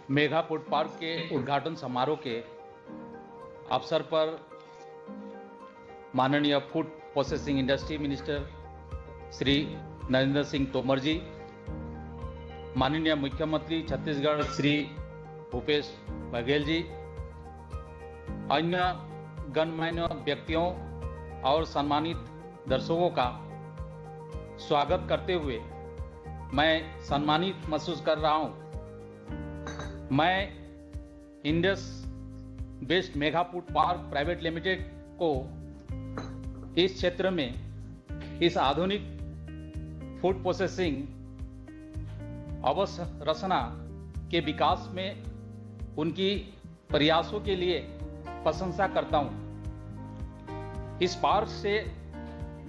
Mega food park के उद्घाटन समारोह के अवसर पर माननीय food processing industry minister Shri Narendra Singh Tomar ji, माननीय मुख्यमंत्री छत्तीसगढ़ श्री भूपेश बघेल जी, अन्य गणमान्य व्यक्तियों और सम्मानित दर्शकों का स्वागत करते हुए मैं सम्मानित महसूस कर रहा हूं। मैं Indus based mega food park private limited को इस क्षेत्र में इस आधुनिक फूड प्रोसेसिंग अवसंरचना के विकास में उनकी प्रयासों के लिए प्रशंसा करता हूं। इस पार्क से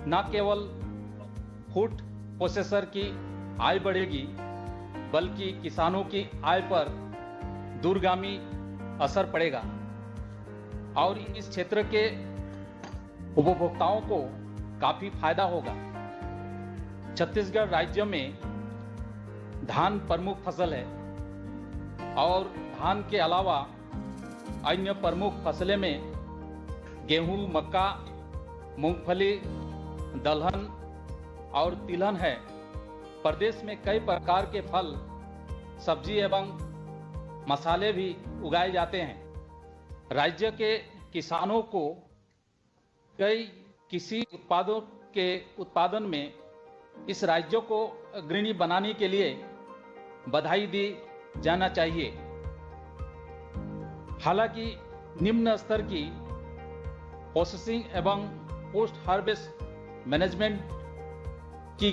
न केवल फूड प्रोसेसर की आय बढ़ेगी, बल्कि किसानों की आय पर दूरगामी असर पड़ेगा और इस क्षेत्र के उपभोक्ताओं को काफी फायदा होगा। छत्तीसगढ़ राज्य में धान प्रमुख फसल है और धान के अलावा अन्य प्रमुख फसलें में गेहूं, मक्का, मूंगफली, दलहन और तिलहन है। प्रदेश में कई प्रकार के फल, सब्जी एवं मसाले भी उगाए जाते हैं। राज्य के किसानों को कई कृषि उत्पादों के उत्पादन में इस राज्य को अग्रणी बनाने के लिए बधाई दी जाना चाहिए। हालांकि निम्न स्तर की प्रोसेसिंग एवं पोस्ट हार्वेस्ट मैनेजमेंट की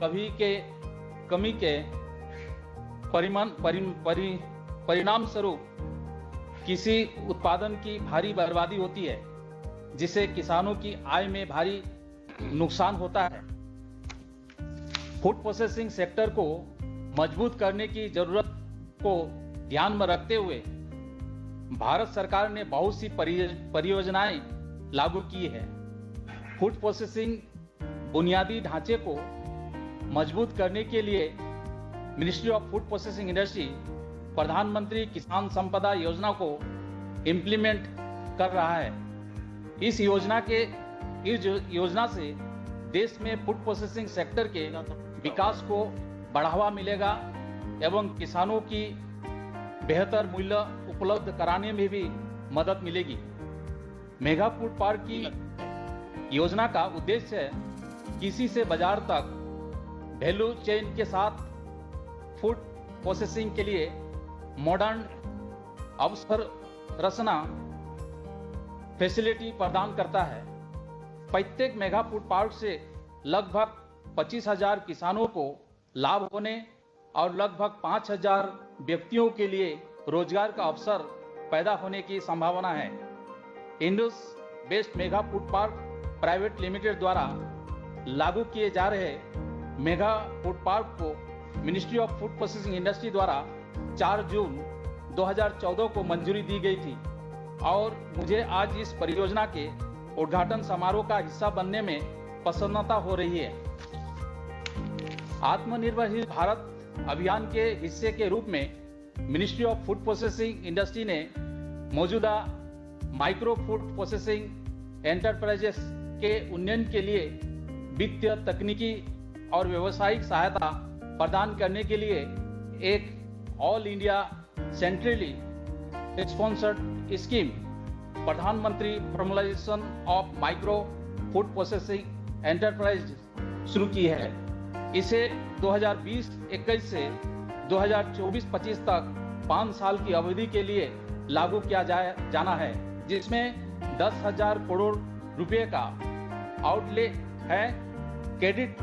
कमी के परिणाम स्वरूप कृषि उत्पादन की भारी बर्बादी होती है, जिससे किसानों की आय में भारी नुकसान होता है। फूड प्रोसेसिंग सेक्टर को मजबूत करने की जरूरत को ध्यान में रखते हुए भारत सरकार ने बहुत सी परियोजनाएं लागू की है। फूड प्रोसेसिंग बुनियादी ढांचे को मजबूत करने के लिए ministry of food processing industry प्रधानमंत्री किसान संपदा योजना को इम्प्लीमेंट कर रहा है। इस योजना से देश में फूड प्रोसेसिंग सेक्टर के विकास को बढ़ावा मिलेगा एवं किसानों की बेहतर मूल्य उपलब्ध कराने में भी मदद मिलेगी। मेगा फूड पार्क की योजना का उद्देश्य है कृषि से बाजार तक वैल्यू चेन के साथ फूड प्रोसेसिंग के लिए मॉडर्न अवसंरचना फैसिलिटी प्रदान करता है। प्रत्येक मेगा फूड पार्क से लगभग 25,000 किसानों को लाभ होने और लगभग 5,000 व्यक्तियों के लिए रोजगार का अवसर पैदा होने की संभावना है। Indus based mega food park private limited द्वारा लागू किए जा रहे मेगा फूड पार्क को ministry of food processing industry द्वारा 4 जून 2014 को मंजूरी दी गई थी और मुझे आज इस परियोजना के उद्घाटन समारोह का हिस्सा बनने में प्रसन्नता हो रही है। आत्मनिर्भर भारत अभियान के हिस्से के रूप में ministry of food processing industry ने मौजूदा माइक्रो फूड प्रोसेसिंग एंटरप्राइजेस के उन्नयन के लिए वित्तीय, तकनीकी और व्यावसायिक सहायता प्रदान करने के लिए एक all India centrally sponsored scheme प्रधानमंत्री formalisation of micro food processing enterprise शुरू की है। इसे 2020-21 से 2024-25 तक 5 साल की अवधि के लिए लागू किया जाना है, जिसमें 10,000 करोड़ रुपए का आउटले है। क्रेडिट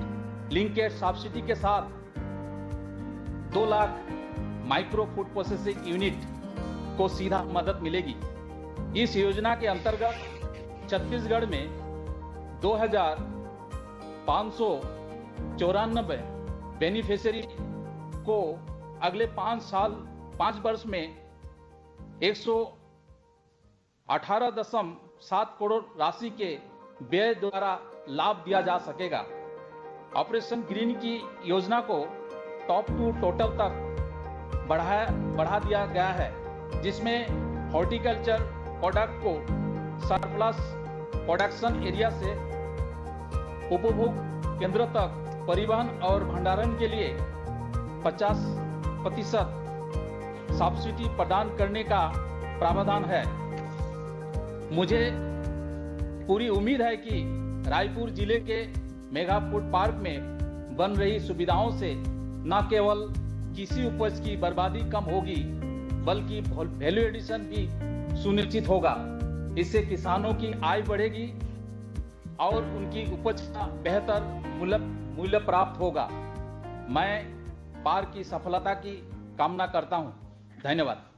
लिंकेज सब्सिडी के साथ 2 lakh micro food processing unit को सीधा मदद मिलेगी। इस योजना के अंतर्गत छत्तीसगढ़ में 2,594 बेनिफिशियरी को अगले 5 वर्ष में 118.7 करोड़ राशि के व्यय द्वारा लाभ दिया जा सकेगा। ऑपरेशन ग्रीन की योजना को टॉप टू टोटल तक बढ़ा दिया गया है, जिसमें हॉर्टिकल्चर प्रोडक्ट को सरप्लस प्रोडक्शन एरिया से उपभोग केंद्र तक परिवहन और भंडारण के लिए 50% सब्सिडी प्रदान करने का प्रावधान है। मुझे पूरी उम्मीद है कि रायपुर जिले के मेगा फूड पार्क में बन रही सुविधाओं से न केवल कृषि उपज की बर्बादी कम होगी, बल्कि वैल्यू एडिशन भी सुनिश्चित होगा। इससे किसानों की आय बढ़ेगी और उनकी उपज का बेहतर मूल्य प्राप्त होगा। मैं पार्क की सफलता की कामना करता हूं। धन्यवाद।